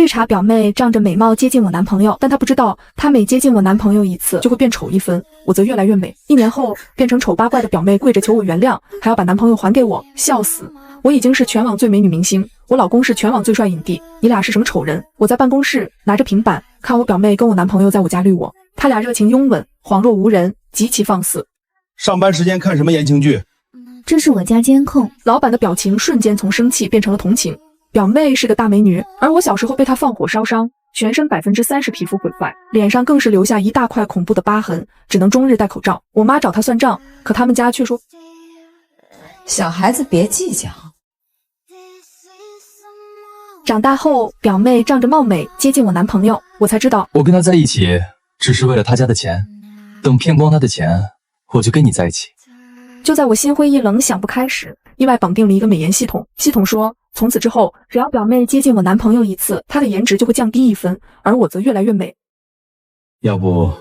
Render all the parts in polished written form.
绿茶表妹仗着美貌接近我男朋友，但她不知道，她每接近我男朋友一次，就会变丑1分，我则越来越美。1年后，变成丑八怪的表妹跪着求我原谅，还要把男朋友还给我，笑死！我已经是全网最美女明星，我老公是全网最帅影帝，你俩是什么丑人？我在办公室拿着平板看我表妹跟我男朋友在我家绿我，他俩热情拥吻，恍若无人，极其放肆。上班时间看什么言情剧？这是我家监控。老板的表情瞬间从生气变成了同情。表妹是个大美女，而我小时候被她放火烧伤，全身30%皮肤毁坏，脸上更是留下一大块恐怖的疤痕，只能终日戴口罩。我妈找她算账，可他们家却说：小孩子别计较。长大后，表妹仗着貌美接近我男朋友，我才知道我跟他在一起只是为了他家的钱，等骗光他的钱，我就跟你在一起。就在我心灰意冷想不开时，意外绑定了一个美颜系统，系统说从此之后，只要表妹接近我男朋友一次，她的颜值就会降低1分，而我则越来越美。要不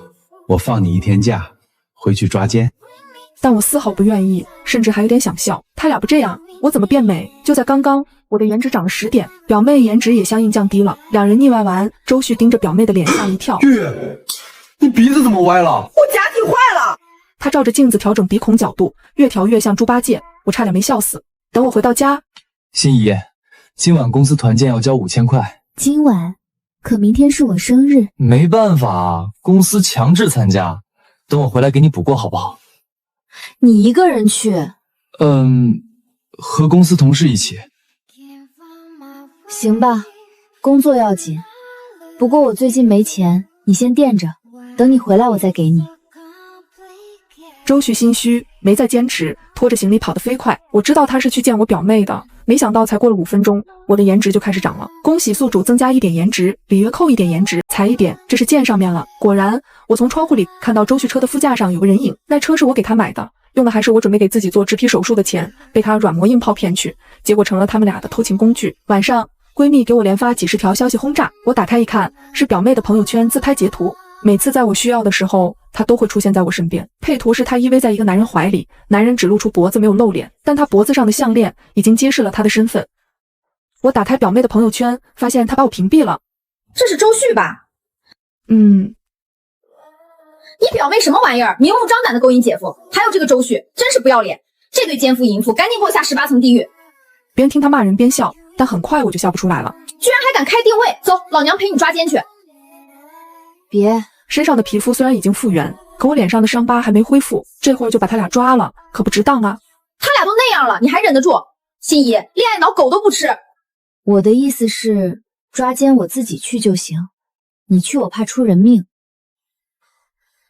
我放你1天假，回去抓奸？但我丝毫不愿意，甚至还有点想笑。他俩不这样，我怎么变美？就在刚刚，我的颜值涨了10点，表妹颜值也相应降低了。2人腻歪完，周旭盯着表妹的脸吓一跳。玉，你鼻子怎么歪了？我假体坏了。他照着镜子调整鼻孔角度，越调越像猪八戒，我差点没笑死。等我回到家，心怡，今晚公司团建要交5000块。今晚？可明天是我生日。没办法，公司强制参加。等我回来给你补过好不好？你一个人去？和公司同事一起。行吧，工作要紧。不过我最近没钱，你先垫着，等你回来我再给你。周旭心虚，没再坚持，拖着行李跑得飞快。我知道他是去见我表妹的，没想到才过了5分钟，我的颜值就开始涨了。恭喜宿主增加1点颜值，里约扣1点颜值，才1点，这是键上面了。果然，我从窗户里看到周旭车的副驾上有个人影，那车是我给他买的，用的还是我准备给自己做植皮手术的钱，被他软磨硬泡骗去，结果成了他们俩的偷情工具。晚上，闺蜜给我连发几10条消息轰炸，我打开一看，是表妹的朋友圈自拍截图。每次在我需要的时候，她都会出现在我身边。配图是她依偎在一个男人怀里，男人只露出脖子没有露脸，但他脖子上的项链已经揭示了他的身份。我打开表妹的朋友圈，发现她把我屏蔽了。这是周旭吧？你表妹什么玩意儿？明目张胆的勾引姐夫，还有这个周旭，真是不要脸！这对奸夫淫妇，赶紧给我下18层地狱！边听他骂人边笑，但很快我就笑不出来了。居然还敢开定位，走，老娘陪你抓奸去！别。身上的皮肤虽然已经复原，可我脸上的伤疤还没恢复，这会儿就把他俩抓了，可不值当啊！他俩都那样了，你还忍得住？心怡，恋爱脑狗都不吃。我的意思是，抓奸我自己去就行，你去我怕出人命。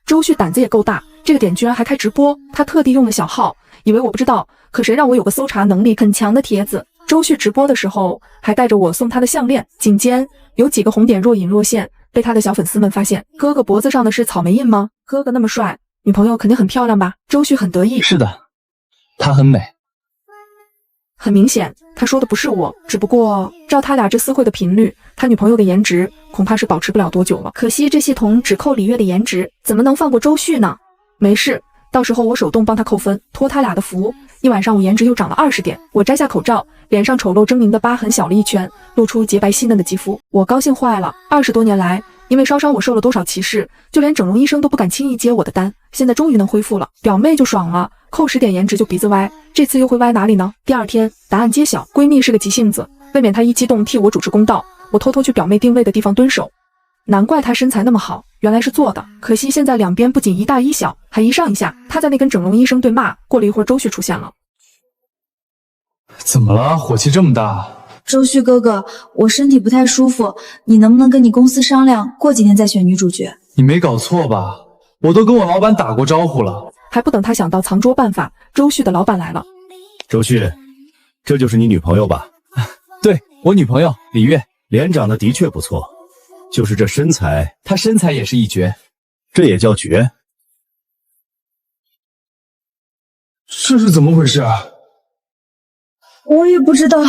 周旭胆子也够大，这个点居然还开直播，他特地用了小号，以为我不知道，可谁让我有个搜查能力很强的帖子。周旭直播的时候还带着我送他的项链，颈间有几个红点若隐若现，被他的小粉丝们发现。哥哥脖子上的是草莓印吗？哥哥那么帅，女朋友肯定很漂亮吧？周旭很得意。是的，她很美。很明显，他说的不是我，只不过照他俩这私会的频率，他女朋友的颜值恐怕是保持不了多久了。可惜这系统只扣李月的颜值，怎么能放过周旭呢？没事，到时候我手动帮他扣分，托他俩的福，一晚上我颜值又涨了20点。我摘下口罩，脸上丑陋狰狞的疤痕小了1圈，露出洁白细嫩的肌肤，我高兴坏了。20多年来，因为烧伤我受了多少歧视，就连整容医生都不敢轻易接我的单，现在终于能恢复了。表妹就爽了，扣10点颜值就鼻子歪，这次又会歪哪里呢？第2天答案揭晓，闺蜜是个急性子，为免她一激动替我主持公道，我偷偷去表妹定位的地方蹲守。难怪她身材那么好，原来是做的。可惜现在两边不仅一大一小，还一上一下。她在那跟整容医生对骂。过了一会儿，周旭出现了。怎么了？火气这么大？周旭哥哥，我身体不太舒服，你能不能跟你公司商量，过几天再选女主角？你没搞错吧？我都跟我老板打过招呼了。还不等他想到藏拙办法，周旭的老板来了。周旭，这就是你女朋友吧？对，我女朋友李月，脸长得的确不错，就是这身材，她身材也是一绝。这也叫绝？这是怎么回事啊？我也不知道，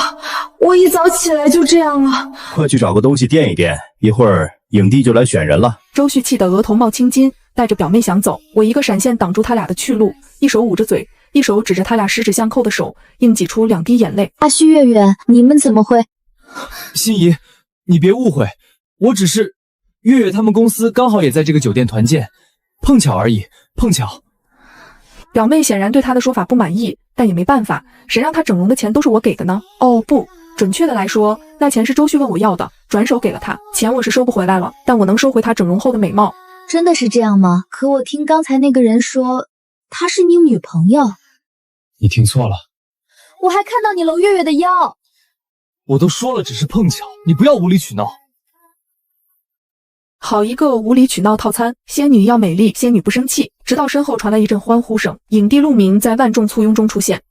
我一早起来就这样了。快去找个东西垫一垫，一会儿影帝就来选人了。周旭气得额头冒青筋，带着表妹想走，我一个闪现挡住他俩的去路，一手捂着嘴，一手指着他俩十指相扣的手，硬挤出2滴眼泪。阿旭月月，你们怎么会？心怡，你别误会，我只是月月他们公司刚好也在这个酒店团建，碰巧而已，碰巧。表妹显然对他的说法不满意，但也没办法，谁让他整容的钱都是我给的呢？哦不，准确的来说，那钱是周旭问我要的，转手给了他，钱我是收不回来了，但我能收回他整容后的美貌。真的是这样吗？可我听刚才那个人说，她是你女朋友。你听错了，我还看到你搂月月的腰。我都说了只是碰巧，你不要无理取闹。好一个无理取闹套餐，仙女要美丽，仙女不生气。直到身后传来一阵欢呼声，影帝陆明在万众簇拥中出现。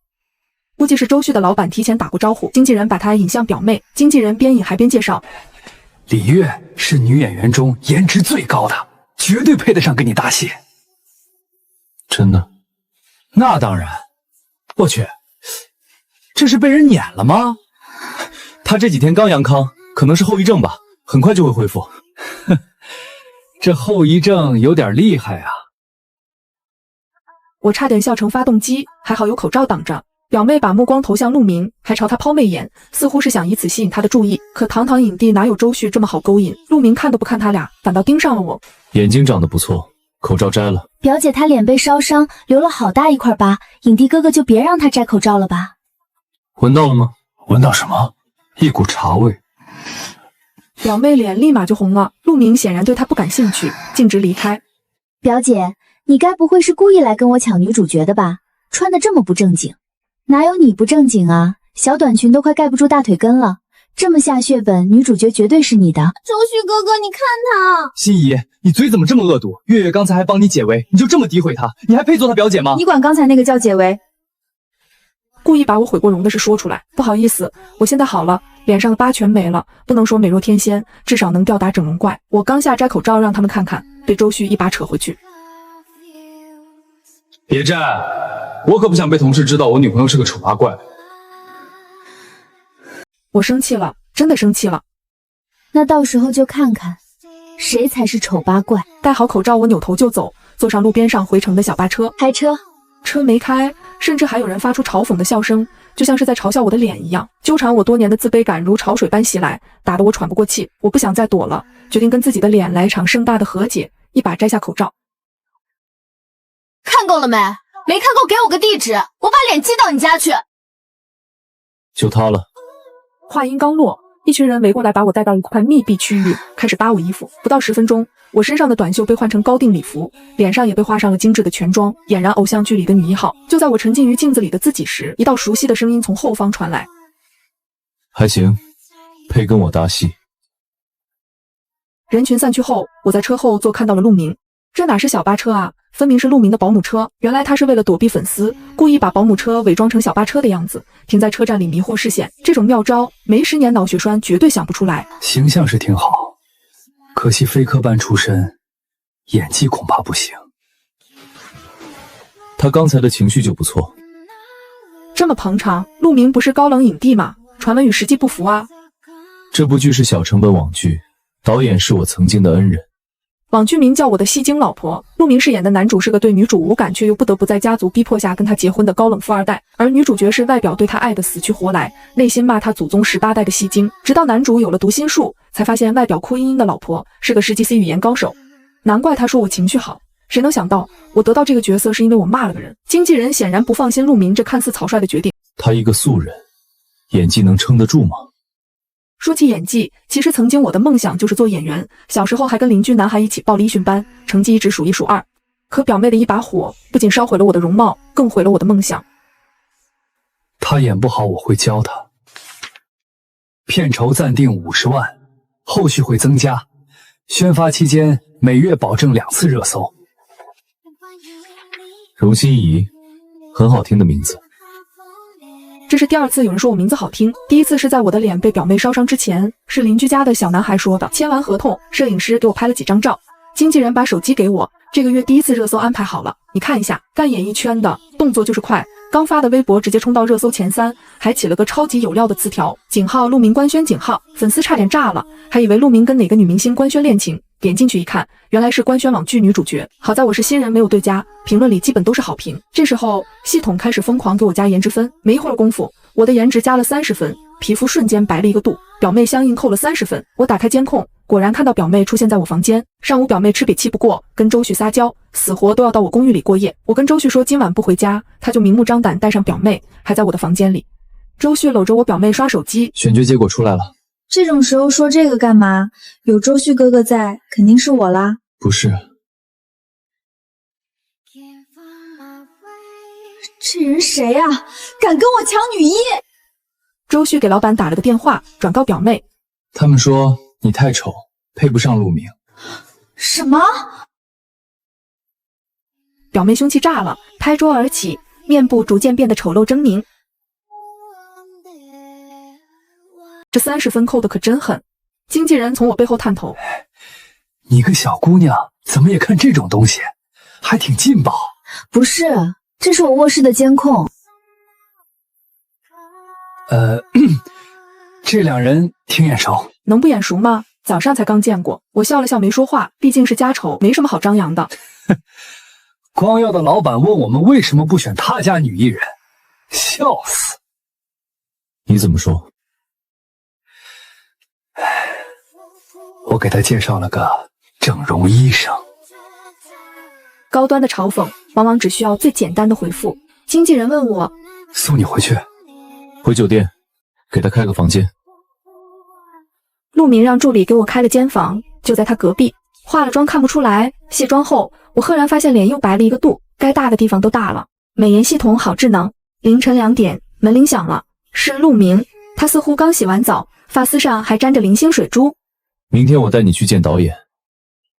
估计是周旭的老板提前打过招呼，经纪人把他引向表妹。经纪人边引还边介绍，李月是女演员中颜值最高的，绝对配得上跟你搭戏。真的？那当然。我去，这是被人撵了吗？他这几天刚阳康，可能是后遗症吧，很快就会恢复。哼，这后遗症有点厉害啊！我差点笑成发动机，还好有口罩挡着。表妹把目光投向陆明，还朝他抛媚眼，似乎是想以此吸引他的注意。可堂堂影帝哪有周旭这么好勾引？陆明看都不看他俩，反倒盯上了我。眼睛长得不错，口罩摘了。表姐她脸被烧伤，留了好大一块疤，影帝哥哥就别让她摘口罩了吧。闻到了吗？闻到什么？一股茶味。表妹脸立马就红了，陆明显然对她不感兴趣，径直离开。表姐，你该不会是故意来跟我抢女主角的吧？穿得这么不正经。哪有你不正经啊？小短裙都快盖不住大腿根了，这么下血本，女主角绝对是你的。周旭哥哥，你看他。心怡，你嘴怎么这么恶毒？月月刚才还帮你解围，你就这么诋毁她？你还配做她表姐吗？你管刚才那个叫解围？故意把我毁过容的事说出来，不好意思，我现在好了，脸上的疤全没了，不能说美若天仙，至少能吊打整容怪。我刚下摘口罩让他们看看，被周旭一把扯回去。别站！我可不想被同事知道我女朋友是个丑八怪。我生气了，真的生气了。那到时候就看看，谁才是丑八怪。戴好口罩，我扭头就走，坐上路边上回程的小巴车。开车。车没开，甚至还有人发出嘲讽的笑声，就像是在嘲笑我的脸一样。纠缠我多年的自卑感如潮水般袭来，打得我喘不过气。我不想再躲了，决定跟自己的脸来一场盛大的和解，一把摘下口罩。看够了没？没看够给我个地址，我把脸寄到你家去。就他了。话音刚落，一群人围过来，把我带到一块密闭区域，开始扒我衣服。不到10分钟，我身上的短袖被换成高定礼服，脸上也被画上了精致的全妆，俨然偶像剧里的女一号。就在我沉浸于镜子里的自己时，一道熟悉的声音从后方传来：还行，配跟我搭戏。人群散去后，我在车后座看到了陆明。这哪是小巴车啊，分明是陆明的保姆车。原来他是为了躲避粉丝，故意把保姆车伪装成小巴车的样子，停在车站里迷惑视线。这种妙招，没10年脑血栓绝对想不出来。形象是挺好，可惜非科班出身，演技恐怕不行。他刚才的情绪就不错。这么捧场，陆明不是高冷影帝吗？传闻与实际不符啊。这部剧是小成本网剧，导演是我曾经的恩人。网剧名叫《我的戏精老婆》，陆明饰演的男主是个对女主无感却又不得不在家族逼迫下跟他结婚的高冷富二代，而女主角是外表对他爱得死去活来，内心骂他祖宗18代的戏精。直到男主有了读心术，才发现外表哭嘤嘤的老婆是个10级 C 语言高手。难怪他说我情绪好，谁能想到我得到这个角色是因为我骂了个人。经纪人显然不放心陆明这看似草率的决定。他一个素人，演技能撑得住吗？说起演技，其实曾经我的梦想就是做演员，小时候还跟邻居男孩一起报了医训班，成绩一直数1数2。可表妹的一把火，不仅烧毁了我的容貌，更毁了我的梦想。他演不好，我会教他。片酬暂定50万，后续会增加。宣发期间每月保证2次热搜。荣心怡，很好听的名字。这是第2次有人说我名字好听，第1次是在我的脸被表妹烧伤之前，是邻居家的小男孩说的。签完合同，摄影师给我拍了几张照，经纪人把手机给我，这个月第1次热搜安排好了，你看一下。干演艺圈的动作就是快，刚发的微博直接冲到热搜前3，还起了个超级有料的词条：井号陆明官宣井号，粉丝差点炸了，还以为陆明跟哪个女明星官宣恋情。点进去一看，原来是官宣网剧女主角。好在我是新人，没有对家，评论里基本都是好评。这时候系统开始疯狂给我加颜值分，没一会儿功夫，我的颜值加了30分，皮肤瞬间白了1个度。表妹相应扣了30分。我打开监控，果然看到表妹出现在我房间。上午表妹吃瘪气不过，跟周旭撒娇，死活都要到我公寓里过夜。我跟周旭说今晚不回家，他就明目张胆带上表妹，还在我的房间里。周旭搂着我表妹刷手机。选角结果出来了。这种时候说这个干嘛？有周旭哥哥在，肯定是我啦。不是，这人谁啊？敢跟我抢女一？周旭给老板打了个电话，转告表妹。他们说你太丑，配不上陆明。什么？表妹凶气炸了，拍桌而起，面部逐渐变得丑陋狰狞。这30分扣的可真狠。经纪人从我背后探头，你个小姑娘怎么也看这种东西，还挺劲爆。不是，这是我卧室的监控。这两人挺眼熟。能不眼熟吗？早上才刚见过。我笑了笑没说话，毕竟是家丑，没什么好张扬的。光耀的老板问我们为什么不选他家女艺人，笑死。你怎么说？我给他介绍了个整容医生。高端的嘲讽往往只需要最简单的回复。经纪人问我，送你回去。回酒店，给他开个房间。陆明让助理给我开了间房，就在他隔壁。化了妆看不出来，卸妆后我赫然发现脸又白了一个度，该大的地方都大了。美颜系统好智能。凌晨2点，门铃响了，是陆明。他似乎刚洗完澡，发丝上还沾着零星水珠。明天我带你去见导演，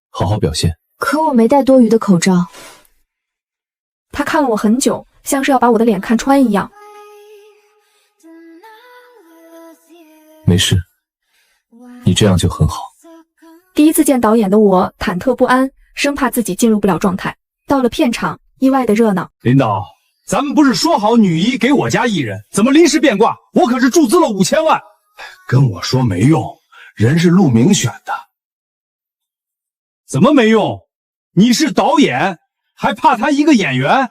好好表现。可我没带多余的口罩。他看了我很久，像是要把我的脸看穿一样。没事，你这样就很好。第一次见导演的我忐忑不安，生怕自己进入不了状态。到了片场，意外的热闹。领导，咱们不是说好女一给我家艺人，怎么临时变卦？我可是注资了5000万。跟我说没用，人是陆明选的。怎么没用？你是导演，还怕他一个演员？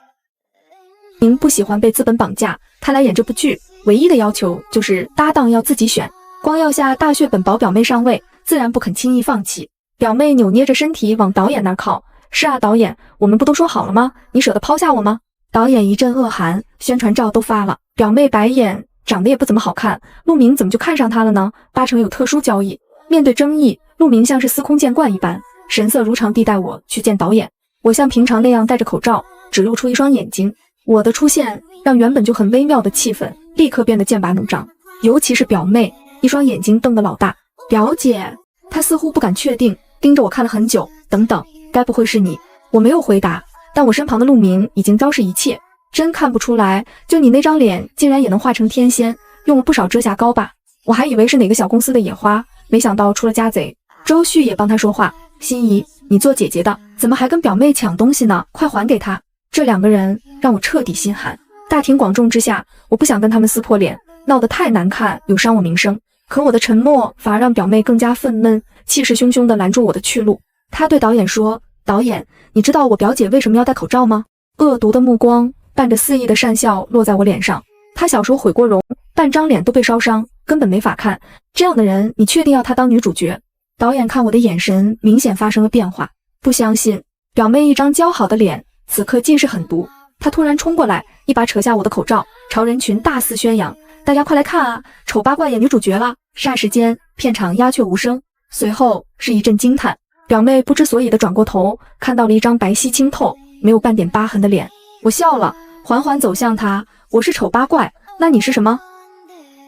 您不喜欢被资本绑架，他来演这部剧，唯一的要求就是搭档要自己选。光耀下大血本保表妹上位，自然不肯轻易放弃。表妹扭捏着身体往导演那儿靠。是啊，导演，我们不都说好了吗？你舍得抛下我吗？导演一阵恶寒，宣传照都发了。表妹白眼，长得也不怎么好看，陆明怎么就看上她了呢？8成有特殊交易。面对争议，陆明像是司空见惯一般，神色如常地带我去见导演。我像平常那样戴着口罩，只露出一双眼睛。我的出现让原本就很微妙的气氛立刻变得剑拔弩张，尤其是表妹，一双眼睛瞪得老大。表姐，她似乎不敢确定，盯着我看了很久。等等，该不会是你？我没有回答，但我身旁的陆明已经昭示一切。真看不出来，就你那张脸竟然也能画成天仙，用了不少遮瑕膏吧？我还以为是哪个小公司的野花，没想到出了家贼。周旭也帮他说话，心怡，你做姐姐的，怎么还跟表妹抢东西呢？快还给她！这2个人让我彻底心寒。大庭广众之下，我不想跟他们撕破脸，闹得太难看，有伤我名声。可我的沉默反而让表妹更加愤懑，气势汹汹地拦住我的去路。她对导演说，导演，你知道我表姐为什么要戴口罩吗？恶毒的目光伴着肆意的讪笑落在我脸上。她小时候毁过容，半张脸都被烧伤，根本没法看。这样的人，你确定要她当女主角？导演看我的眼神明显发生了变化，不相信。表妹一张姣好的脸，此刻尽是狠毒。她突然冲过来，一把扯下我的口罩，朝人群大肆宣扬：大家快来看啊，丑八怪演女主角了！霎时间，片场鸦雀无声，随后是一阵惊叹。表妹不知所以地转过头，看到了一张白皙清透、没有半点疤痕的脸。我笑了，缓缓走向她。我是丑八怪，那你是什么？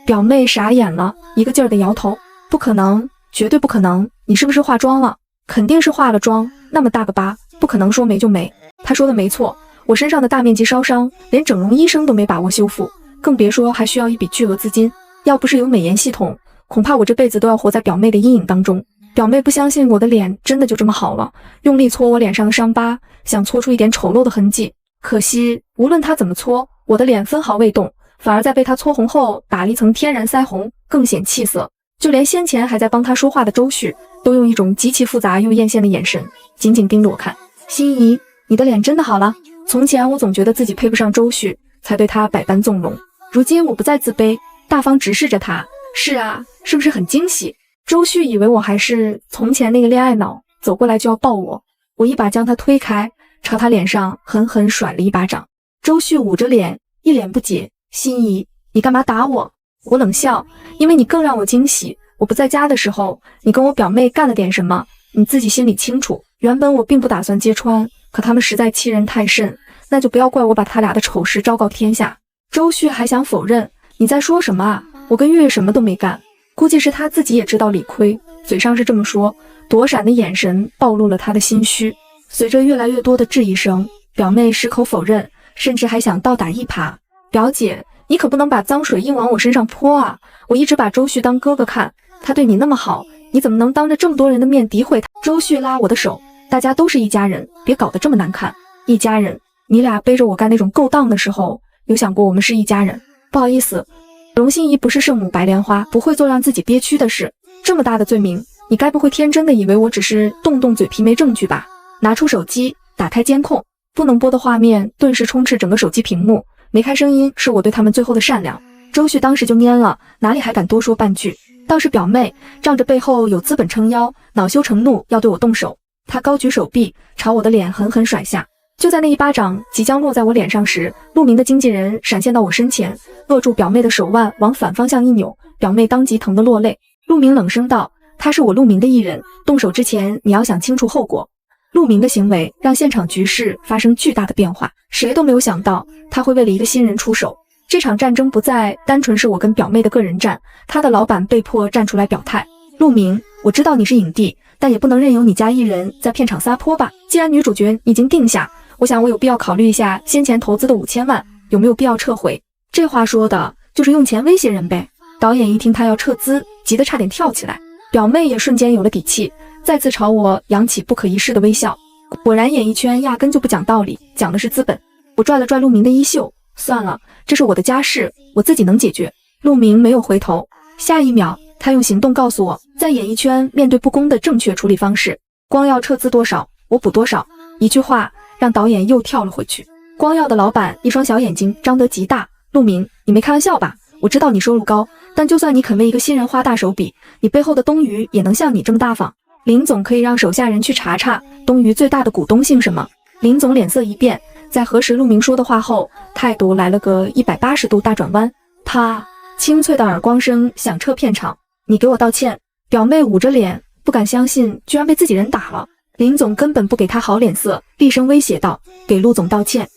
表妹傻眼了，一个劲儿地摇头。不可能，绝对不可能！你是不是化妆了？肯定是化了妆，那么大个疤，不可能说没就没。她说的没错，我身上的大面积烧伤，连整容医生都没把握修复，更别说还需要一笔巨额资金。要不是有美颜系统，恐怕我这辈子都要活在表妹的阴影当中。表妹不相信我的脸真的就这么好了，用力搓我脸上的伤疤，想搓出一点丑陋的痕迹。可惜无论她怎么搓，我的脸分毫未动，反而在被她搓红后打了一层天然腮红，更显气色。就连先前还在帮她说话的周旭，都用一种极其复杂又艳羡的眼神紧紧盯着我看。心怡，你的脸真的好了。从前我总觉得自己配不上周旭，才对他百般纵容。如今我不再自卑，大方直视着他，是啊，是不是很惊喜？周旭以为我还是从前那个恋爱脑，走过来就要抱我，我一把将他推开，朝他脸上狠狠甩了一巴掌。周旭捂着脸，一脸不解，心怡，你干嘛打我？我冷笑，因为你更让我惊喜。我不在家的时候，你跟我表妹干了点什么，你自己心里清楚。原本我并不打算揭穿，可他们实在欺人太甚，那就不要怪我把他俩的丑事昭告天下。周旭还想否认，你在说什么啊？我跟月月什么都没干。估计是他自己也知道理亏，嘴上是这么说，躲闪的眼神暴露了他的心虚。随着越来越多的质疑声，表妹矢口否认，甚至还想倒打一耙。表姐，你可不能把脏水硬往我身上泼啊！我一直把周旭当哥哥看，他对你那么好，你怎么能当着这么多人的面诋毁他？周旭拉我的手，大家都是一家人，别搞得这么难看。一家人？你俩背着我干那种勾当的时候，有想过我们是一家人？不好意思，荣心怡不是圣母白莲花，不会做让自己憋屈的事。这么大的罪名，你该不会天真的以为我只是动动嘴皮没证据吧？拿出手机，打开监控，不能播的画面顿时充斥整个手机屏幕。没开声音是我对他们最后的善良。周旭当时就蔫了，哪里还敢多说半句。倒是表妹仗着背后有资本撑腰，恼羞成怒要对我动手。她高举手臂朝我的脸狠狠甩下。就在那一巴掌即将落在我脸上时，陆明的经纪人闪现到我身前，扼住表妹的手腕往反方向一扭，表妹当即疼得落泪。陆明冷声道，他是我陆明的艺人，动手之前你要想清楚后果。陆明的行为让现场局势发生巨大的变化，谁都没有想到他会为了一个新人出手。这场战争不再单纯是我跟表妹的个人战，他的老板被迫站出来表态。陆明，我知道你是影帝，但也不能任由你家艺人在片场撒泼吧。既然女主角已经定下，我想我有必要考虑一下先前投资的5000万，有没有必要撤回。这话说的就是用钱威胁人呗。导演一听他要撤资，急得差点跳起来。表妹也瞬间有了底气，再次朝我扬起不可一世的微笑。果然演艺圈压根就不讲道理，讲的是资本。我拽了拽陆明的衣袖，算了，这是我的家事，我自己能解决。陆明没有回头，下一秒他用行动告诉我，在演艺圈面对不公的正确处理方式，光耀撤资多少，我补多少。一句话让导演又跳了回去。光耀的老板一双小眼睛张得极大，陆明，你没开玩笑吧？我知道你收入高，但就算你肯为一个新人花大手笔，你背后的东隅也能像你这么大方。林总可以让手下人去查查东隅最大的股东姓什么。林总脸色一变，在核实陆明说的话后，态度来了个180度大转弯。啪！清脆的耳光声响彻片场。你给我道歉！表妹捂着脸，不敢相信居然被自己人打了。林总根本不给他好脸色，厉声威胁道：“给陆总道歉！”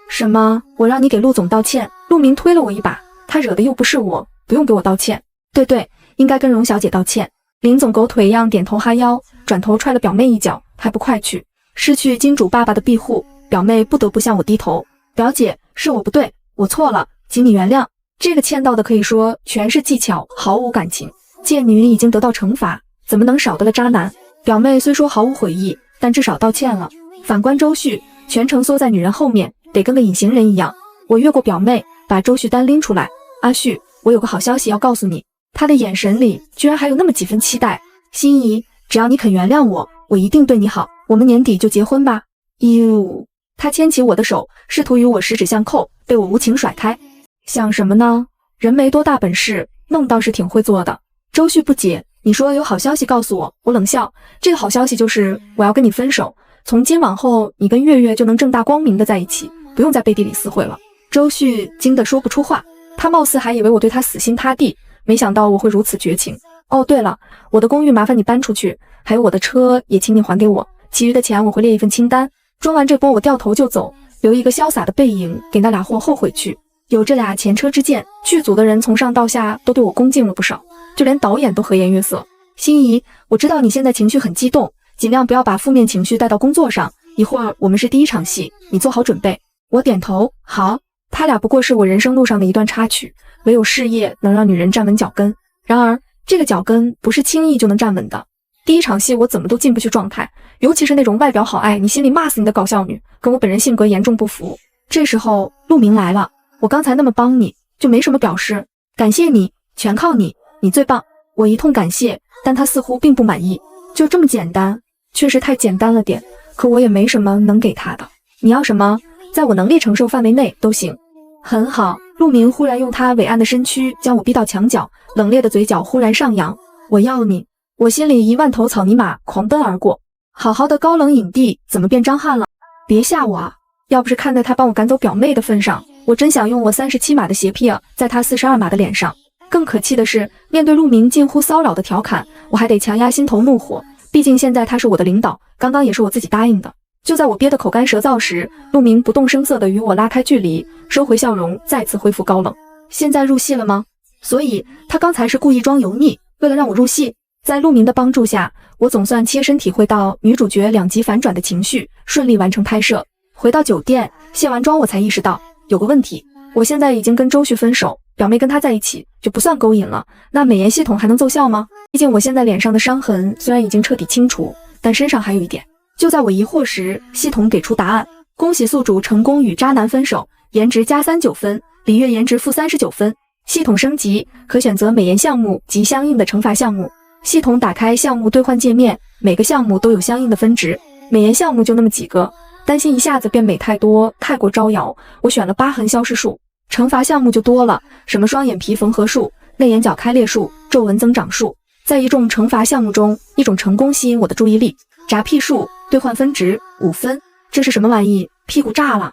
什么？我让你给陆总道歉？陆明推了我一把，他惹的又不是我，不用给我道歉。对，应该跟荣小姐道歉。林总狗腿一样点头哈腰，转头踹了表妹一脚，还不快去！失去金主爸爸的庇护，表妹不得不向我低头。表姐，是我不对，我错了，请你原谅。这个欠到的可以说全是技巧，毫无感情。贱女已经得到惩罚，怎么能少得了渣男？表妹虽说毫无悔意，但至少道歉了。反观周旭，全程缩在女人后面，得跟个隐形人一样。我越过表妹，把周旭单拎出来。阿旭，我有个好消息要告诉你。他的眼神里居然还有那么几分期待。心怡，只要你肯原谅我，我一定对你好。我们年底就结婚吧。哟，他牵起我的手，试图与我十指相扣，被我无情甩开。想什么呢？人没多大本事，梦倒是挺会做的。周旭不解，你说有好消息告诉我。我冷笑，这个好消息就是我要跟你分手，从今往后你跟月月就能正大光明的在一起，不用在背地里私会了。周旭惊得说不出话，他貌似还以为我对他死心塌地，没想到我会如此绝情。哦，对了，我的公寓麻烦你搬出去，还有我的车也请你还给我，其余的钱我会列一份清单。装完这波我掉头就走，留一个潇洒的背影给那俩货后悔去。有这俩前车之鉴，剧组的人从上到下都对我恭敬了不少，就连导演都和颜悦色。心怡，我知道你现在情绪很激动，尽量不要把负面情绪带到工作上，一会儿我们是第一场戏，你做好准备。我点头，好。他俩不过是我人生路上的一段插曲，唯有事业能让女人站稳脚跟。然而这个脚跟不是轻易就能站稳的。第一场戏我怎么都进不去状态，尤其是那种外表好爱你心里骂死你的搞笑女，跟我本人性格严重不符。这时候陆明来了，我刚才那么帮你就没什么表示，感谢你，全靠你，你最棒。我一通感谢，但他似乎并不满意。就这么简单？确实太简单了点，可我也没什么能给他的。你要什么，在我能力承受范围内都行。很好，陆明忽然用他伟岸的身躯将我逼到墙角，冷冽的嘴角忽然上扬。我要你！我心里1万头草泥马狂奔而过。好好的高冷影帝怎么变张翰了？别吓我啊！要不是看在他帮我赶走表妹的份上，我真想用我37码的邪癖在他42码的脸上。更可气的是，面对陆明近乎骚扰的调侃，我还得强压心头怒火。毕竟现在他是我的领导，刚刚也是我自己答应的。就在我憋得口干舌燥时，陆明不动声色地与我拉开距离，收回笑容，再次恢复高冷。现在入戏了吗？所以他刚才是故意装油腻，为了让我入戏。在陆明的帮助下，我总算切身体会到女主角2极反转的情绪，顺利完成拍摄。回到酒店，卸完妆我才意识到有个问题，我现在已经跟周旭分手，表妹跟他在一起就不算勾引了，那美颜系统还能奏效吗？毕竟我现在脸上的伤痕虽然已经彻底清除，但身上还有一点。就在我疑惑时，系统给出答案，恭喜宿主成功与渣男分手，颜值加39分，李月颜值负39分。系统升级，可选择美颜项目及相应的惩罚项目。系统打开项目兑换界面，每个项目都有相应的分值，美颜项目就那么几个，担心一下子变美太多，太过招摇，我选了疤痕消失术。惩罚项目就多了，什么双眼皮缝合术、内眼角开裂术、皱纹增长术。在一众惩罚项目中，一种成功吸引我的注意力，炸屁术，兑换分值5分。这是什么玩意？屁股炸了！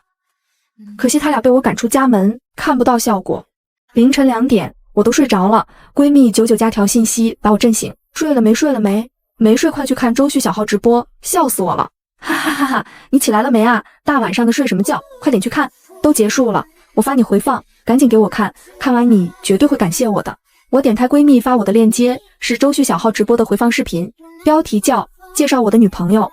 可惜他俩被我赶出家门，看不到效果。凌晨2点，我都睡着了，闺蜜99加条信息把我震醒。睡了没？睡了没？没睡，快去看周旭小号直播，笑死我了！哈哈哈哈！你起来了没啊？大晚上的睡什么觉？快点去看，都结束了，我发你回放，赶紧给我看，看完你绝对会感谢我的。我点开闺蜜发我的链接，是周旭小号直播的回放视频，标题叫介绍我的女朋友。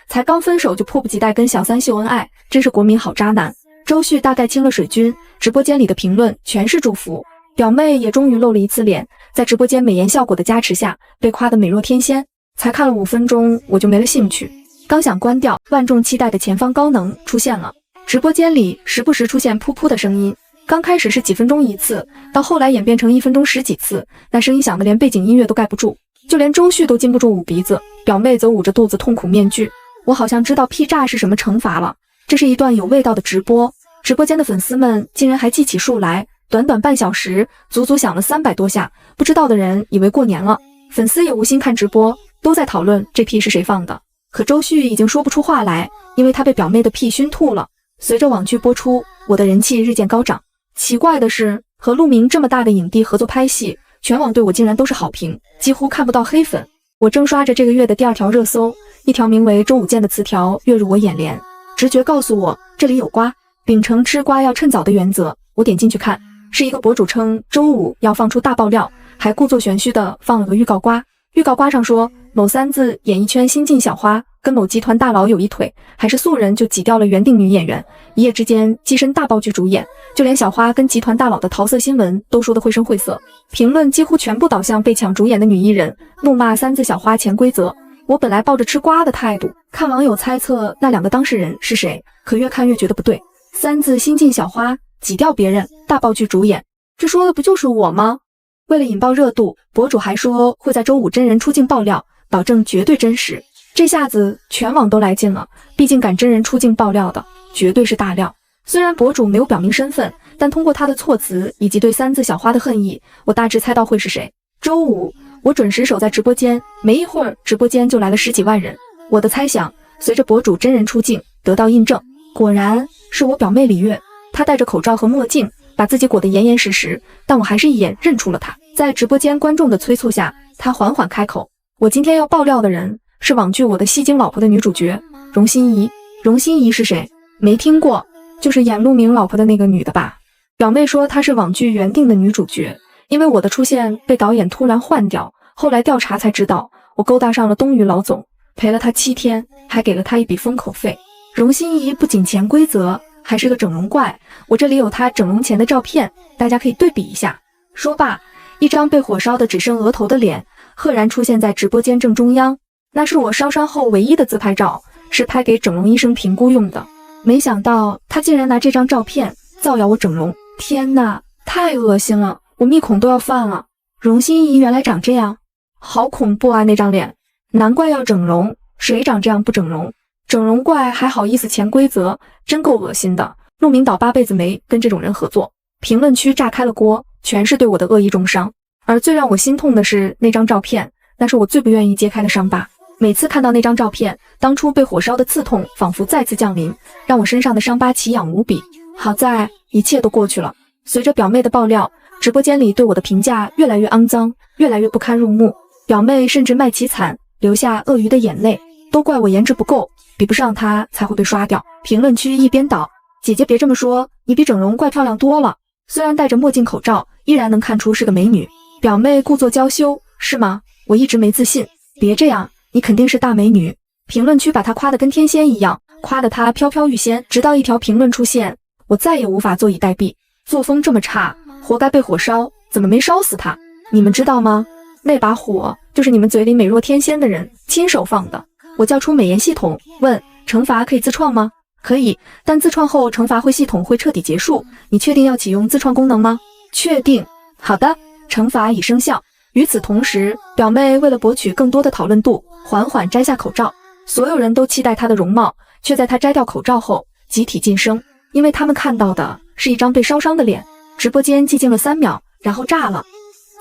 才刚分手就迫不及待跟小三秀恩爱，真是国民好渣男。周旭大概清了水军，直播间里的评论全是祝福。表妹也终于露了一次脸，在直播间美颜效果的加持下，被夸得美若天仙。才看了5分钟，我就没了兴趣。刚想关掉，万众期待的前方高能出现了。直播间里时不时出现噗噗的声音，刚开始是几分钟一次，到后来演变成1分钟10几次，那声音响得连背景音乐都盖不住，就连周旭都禁不住捂鼻子，表妹则捂着肚子痛苦面具。我好像知道劈炸是什么惩罚了，这是一段有味道的直播，直播间的粉丝们竟然还记起数来，短短半小时，足足响了300多下，不知道的人以为过年了，粉丝也无心看直播，都在讨论这屁是谁放的。可周旭已经说不出话来，因为他被表妹的屁熏吐了。随着网剧播出，我的人气日渐高涨。奇怪的是，和陆明这么大的影帝合作拍戏，全网对我竟然都是好评，几乎看不到黑粉。我正刷着这个月的第2条热搜，一条名为周武健的词条跃入我眼帘，直觉告诉我这里有瓜。秉承吃瓜要趁早的原则，我点进去看，是一个博主称周五要放出大爆料，还故作玄虚的放了个预告瓜。预告瓜上说，某3字演艺圈新晋小花跟某集团大佬有一腿，还是素人就挤掉了原定女演员，一夜之间跻身大爆剧主演，就连小花跟集团大佬的桃色新闻都说得绘声绘色。评论几乎全部导向被抢主演的女艺人，怒骂3字小花潜规则。我本来抱着吃瓜的态度，看网友猜测那2个当事人是谁，可越看越觉得不对。3字新晋小花挤掉别人，大爆剧主演，这说的不就是我吗？为了引爆热度，博主还说会在周五真人出镜爆料，保证绝对真实。这下子全网都来劲了，毕竟敢真人出镜爆料的绝对是大料。虽然博主没有表明身份，但通过他的措辞以及对3字小花的恨意，我大致猜到会是谁。周五我准时守在直播间，没一会儿直播间就来了10几万人。我的猜想随着博主真人出镜得到印证，果然是我表妹李月。她戴着口罩和墨镜，把自己裹得严严实实，但我还是一眼认出了她。在直播间观众的催促下，她缓缓开口，我今天要爆料的人是网剧《我的戏精老婆》的女主角荣心怡。荣心怡是谁？没听过，就是演陆明老婆的那个女的吧？表妹说她是网剧原定的女主角，因为我的出现被导演突然换掉，后来调查才知道我勾搭上了东隅老总，陪了他7天，还给了他一笔封口费。荣心怡不仅潜规则，还是个整容怪，我这里有她整容前的照片，大家可以对比一下。说罢，一张被火烧的只剩额头的脸赫然出现在直播间正中央，那是我烧伤后唯一的自拍照，是拍给整容医生评估用的。没想到他竟然拿这张照片造谣我整容，天哪，太恶心了，我密孔都要犯了。荣心怡原来长这样，好恐怖啊那张脸，难怪要整容，谁长这样不整容？整容怪还好意思潜规则，真够恶心的。陆明倒8辈子霉跟这种人合作。评论区炸开了锅，全是对我的恶意中伤。而最让我心痛的是那张照片，那是我最不愿意揭开的伤疤。每次看到那张照片，当初被火烧的刺痛仿佛再次降临，让我身上的伤疤奇痒无比。好在一切都过去了。随着表妹的爆料，直播间里对我的评价越来越肮脏，越来越不堪入目。表妹甚至卖凄惨，流下鳄鱼的眼泪，都怪我颜值不够，比不上她才会被刷掉。评论区一边倒，姐姐别这么说，你比整容怪漂亮多了。虽然戴着墨镜口罩，依然能看出是个美女。表妹故作娇羞，是吗？我一直没自信。别这样，你肯定是大美女。评论区把她夸得跟天仙一样，夸得她飘飘欲仙，直到一条评论出现，我再也无法坐以待毙。作风这么差，活该被火烧，怎么没烧死她？你们知道吗？那把火就是你们嘴里美若天仙的人亲手放的。我叫出美颜系统，问惩罚可以自创吗？可以，但自创后惩罚系统会彻底结束。你确定要启用自创功能吗？确定。好的，惩罚已生效。与此同时，表妹为了博取更多的讨论度，缓缓摘下口罩。所有人都期待她的容貌，却在她摘掉口罩后集体晋升，因为他们看到的是一张被烧伤的脸。直播间寂静了3秒，然后炸了。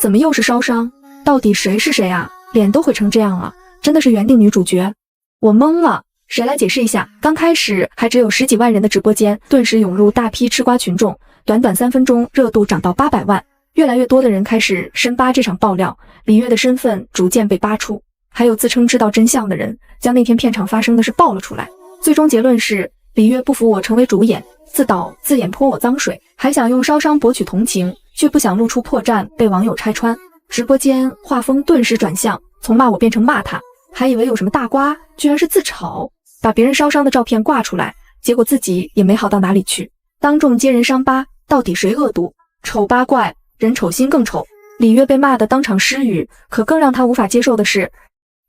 怎么又是烧伤？到底谁是谁啊？脸都毁成这样了，真的是原定女主角？我懵了，谁来解释一下？刚开始还只有10几万人的直播间，顿时涌入大批吃瓜群众，短短3分钟热度涨到800万。越来越多的人开始深扒这场爆料，李月的身份逐渐被扒出，还有自称知道真相的人将那天片场发生的事爆了出来。最终结论是，李月不服我成为主演，自导自演泼我脏水，还想用烧伤博取同情，却不想露出破绽被网友拆穿。直播间画风顿时转向，从骂我变成骂他，还以为有什么大瓜，居然是自嘲，把别人烧伤的照片挂出来，结果自己也没好到哪里去。当众揭人伤疤，到底谁恶毒？丑八怪，人丑心更丑。李月被骂得当场失语，可更让他无法接受的是，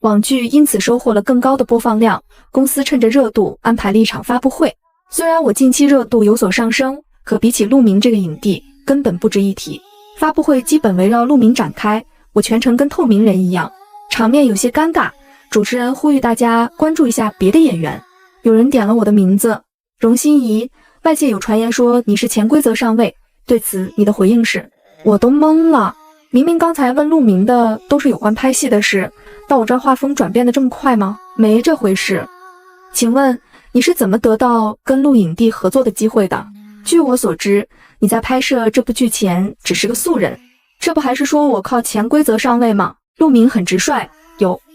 网剧因此收获了更高的播放量，公司趁着热度安排了一场发布会。虽然我近期热度有所上升，可比起陆明这个影帝根本不值一提。发布会基本围绕陆明展开，我全程跟透明人一样，场面有些尴尬。主持人呼吁大家关注一下别的演员，有人点了我的名字，荣心怡。外界有传言说你是潜规则上位，对此你的回应是？我都懵了，明明刚才问陆明的都是有关拍戏的事，到我这儿画风转变的这么快吗？没这回事。请问你是怎么得到跟陆影帝合作的机会的？据我所知，你在拍摄这部剧前只是个素人，这不还是说我靠潜规则上位吗？陆明很直率，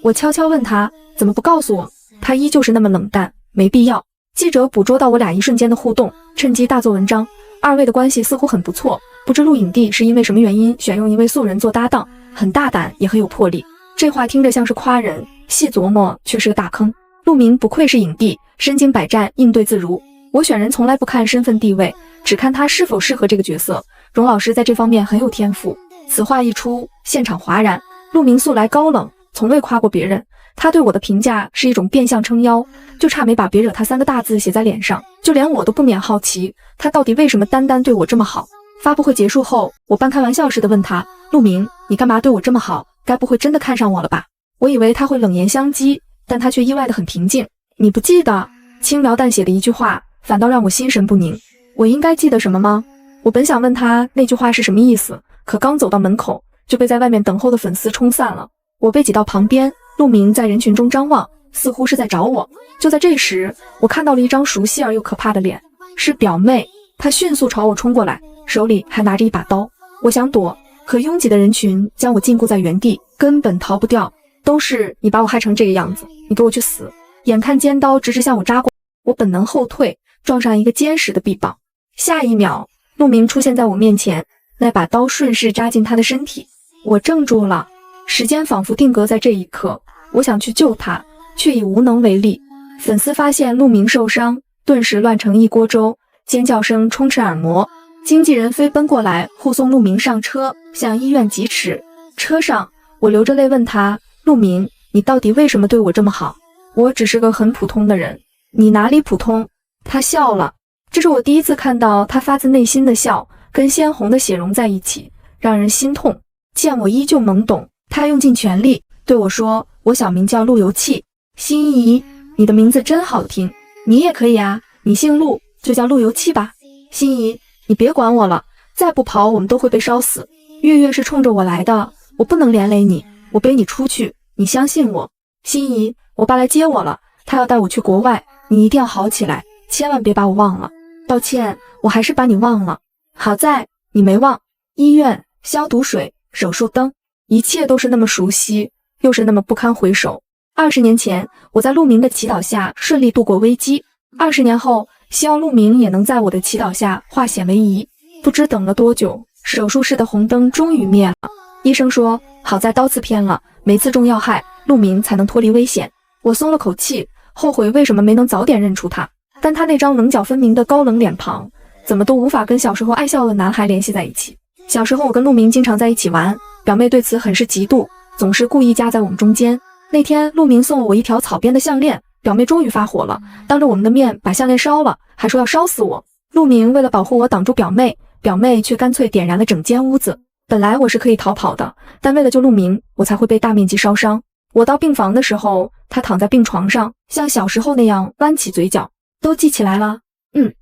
我悄悄问他怎么不告诉我，他依旧是那么冷淡，没必要。记者捕捉到我俩一瞬间的互动，趁机大做文章，二位的关系似乎很不错，不知陆影帝是因为什么原因选用一位素人做搭档，很大胆也很有魄力。这话听着像是夸人，细琢磨却是个大坑。陆明不愧是影帝，身经百战，应对自如。我选人从来不看身份地位，只看他是否适合这个角色。荣老师在这方面很有天赋。此话一出，现场哗然。陆明素来高冷，从未夸过别人，他对我的评价是一种变相撑腰，就差没把别惹他3个大字写在脸上。就连我都不免好奇，他到底为什么单单对我这么好。发布会结束后，我半开玩笑似的问他，陆明，你干嘛对我这么好？该不会真的看上我了吧？我以为他会冷言相讥，但他却意外的很平静。你不记得？轻描淡写的一句话，反倒让我心神不宁。我应该记得什么吗？我本想问他那句话是什么意思，可刚走到门口，就被在外面等候的粉丝冲散了。我被挤到旁边，陆明在人群中张望，似乎是在找我。就在这时，我看到了一张熟悉而又可怕的脸，是表妹。她迅速朝我冲过来，手里还拿着一把刀。我想躲，可拥挤的人群将我禁锢在原地，根本逃不掉。都是你把我害成这个样子，你给我去死！眼看尖刀直直向我扎过，我本能后退，撞上一个坚实的臂膀。下一秒，陆明出现在我面前，那把刀顺势扎进他的身体。我怔住了，时间仿佛定格在这一刻。我想去救他，却已无能为力。粉丝发现陆明受伤，顿时乱成一锅粥，尖叫声充斥耳膜。经纪人飞奔过来护送陆明上车，向医院疾驰。车上，我流着泪问他，陆明，你到底为什么对我这么好？我只是个很普通的人。你哪里普通？他笑了，这是我第一次看到他发自内心的笑，跟鲜红的血融在一起，让人心痛。见我依旧懵懂，他用尽全力对我说，我小名叫陆游气。心怡，你的名字真好听，你也可以啊，你姓陆，就叫陆游气吧。心怡，你别管我了，再不跑我们都会被烧死。月月是冲着我来的，我不能连累你，我背你出去，你相信我。心怡，我爸来接我了，他要带我去国外，你一定要好起来，千万别把我忘了。抱歉，我还是把你忘了。好在你没忘。医院、消毒水、手术灯，一切都是那么熟悉，又是那么不堪回首。20年前，我在陆明的祈祷下顺利度过危机。20年后，希望陆明也能在我的祈祷下化险为夷。不知等了多久，手术室的红灯终于灭了。医生说，好在刀刺偏了，没刺中要害，陆明才能脱离危险。我松了口气，后悔为什么没能早点认出他。但他那张棱角分明的高冷脸庞，怎么都无法跟小时候爱笑的男孩联系在一起。小时候我跟陆明经常在一起玩，表妹对此很是嫉妒，总是故意夹在我们中间。那天陆明送了我一条草编的项链，表妹终于发火了，当着我们的面把项链烧了，还说要烧死我。陆明为了保护我挡住表妹，表妹却干脆点燃了整间屋子。本来我是可以逃跑的，但为了救陆明，我才会被大面积烧伤。我到病房的时候，他躺在病床上，像小时候那样弯起嘴角。都记起来了。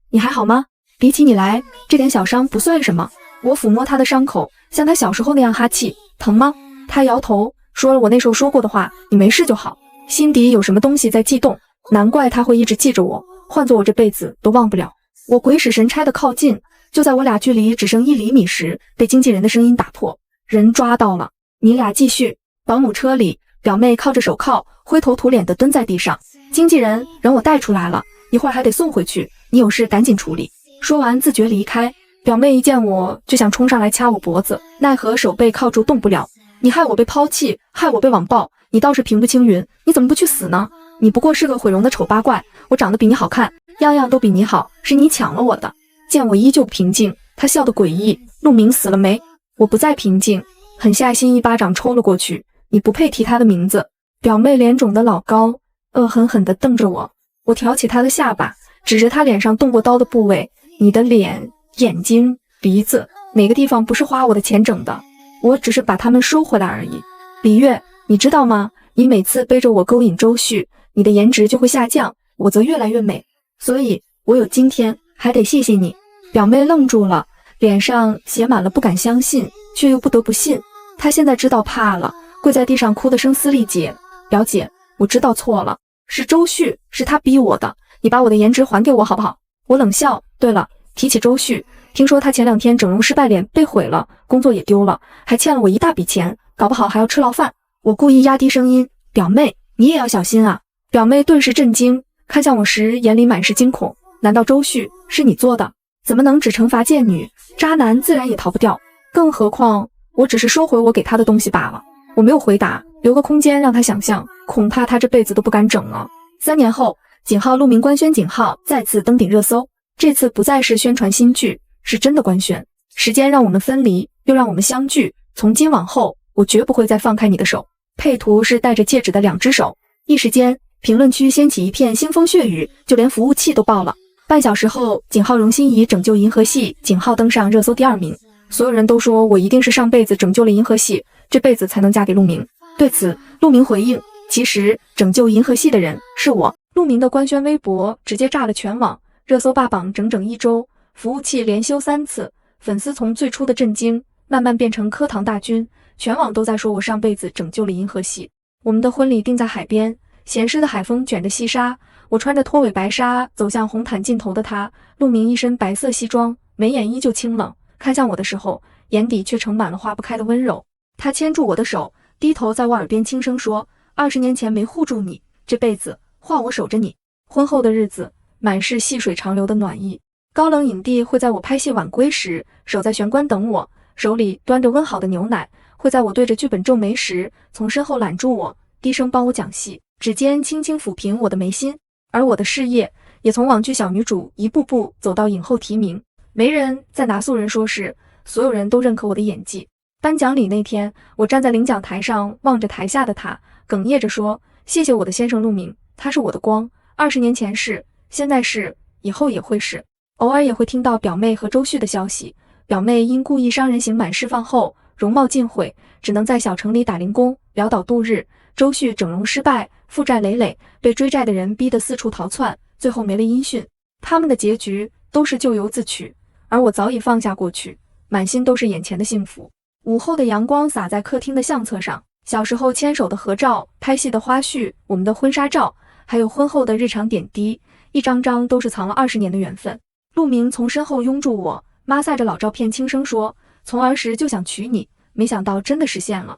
你还好吗？比起你来，这点小伤不算什么。我抚摸他的伤口，像他小时候那样哈气，疼吗？他摇头，说了我那时候说过的话，你没事就好。心底有什么东西在悸动，难怪他会一直记着我，换做我这辈子都忘不了。我鬼使神差的靠近，就在我俩距离只剩1厘米时，被经纪人的声音打破。人抓到了，你俩继续。保姆车里，表妹靠着手铐，灰头土脸的蹲在地上。经纪人让我带出来了，一会儿还得送回去，你有事赶紧处理。说完自觉离开。表妹一见我就想冲上来掐我脖子，奈何手被铐住动不了。你害我被抛弃，害我被网暴，你倒是平步青云，你怎么不去死呢？你不过是个毁容的丑八怪，我长得比你好看，样样都比你好，是你抢了我的。见我依旧平静，他笑得诡异。陆明死了没？我不再平静，狠下心一巴掌抽了过去。你不配提他的名字。表妹脸肿得老高，恶狠狠地瞪着我。我挑起她的下巴，指着她脸上动过刀的部位，你的脸、眼睛、鼻子，哪个地方不是花我的钱整的？我只是把它们收回来而已。李月，你知道吗？你每次背着我勾引周旭，你的颜值就会下降，我则越来越美。所以我有今天，还得谢谢你。表妹愣住了，脸上写满了不敢相信，却又不得不信。她现在知道怕了，跪在地上哭得声嘶力竭。表姐，我知道错了，是周旭，是他逼我的，你把我的颜值还给我好不好？我冷笑。对了，提起周旭，听说他前2天整容失败，脸被毁了，工作也丢了，还欠了我一大笔钱，搞不好还要吃牢饭。我故意压低声音，表妹，你也要小心啊。表妹顿时震惊，看向我时眼里满是惊恐。难道周旭是你做的？怎么能只惩罚贱女？渣男自然也逃不掉，更何况我只是收回我给他的东西罢了。我没有回答，留个空间让他想象，恐怕他这辈子都不敢整了。3年后，井号陆明官宣井号再次登顶热搜，这次不再是宣传新剧，是真的官宣。时间让我们分离，又让我们相聚，从今往后，我绝不会再放开你的手。配图是戴着戒指的2只手。一时间，评论区掀起一片腥风血雨，就连服务器都爆了。半小时后，井号荣心怡拯救银河系，井号登上热搜第2名。所有人都说我一定是上辈子拯救了银河系，这辈子才能嫁给陆明。对此，陆明回应，其实拯救银河系的人是我。陆明的官宣微博直接炸了全网，热搜霸榜整整1周，服务器连休3次，粉丝从最初的震惊慢慢变成磕糖大军，全网都在说我上辈子拯救了银河系。我们的婚礼定在海边，咸湿的海风卷着细沙，我穿着拖尾白纱走向红毯尽头的他，陆明一身白色西装，眉眼依旧清冷，看向我的时候，眼底却盛满了化不开的温柔。他牵住我的手，低头在我耳边轻声说：“20年前没护住你，这辈子换我守着你。”婚后的日子满是细水长流的暖意。高冷影帝会在我拍戏晚归时守在玄关等我，手里端着温好的牛奶，会在我对着剧本皱眉时从身后揽住我，低声帮我讲戏，指尖轻轻抚平我的眉心。而我的事业也从网剧小女主一步步走到影后提名，没人再拿素人说事，所有人都认可我的演技。颁奖礼那天，我站在领奖台上望着台下的他，哽咽着说：“谢谢我的先生陆明，他是我的光，20年前是，现在是，以后也会是。”偶尔也会听到表妹和周旭的消息，表妹因故意伤人刑满释放后，容貌尽毁，只能在小城里打零工，潦倒度日。周旭整容失败，负债累累，被追债的人逼得四处逃窜，最后没了音讯。他们的结局都是咎由自取，而我早已放下过去，满心都是眼前的幸福。午后的阳光洒在客厅的相册上，小时候牵手的合照，拍戏的花絮，我们的婚纱照，还有婚后的日常点滴，一张张都是藏了20年的缘分。陆明从身后拥住我，抹挲着老照片轻声说，从儿时就想娶你，没想到真的实现了。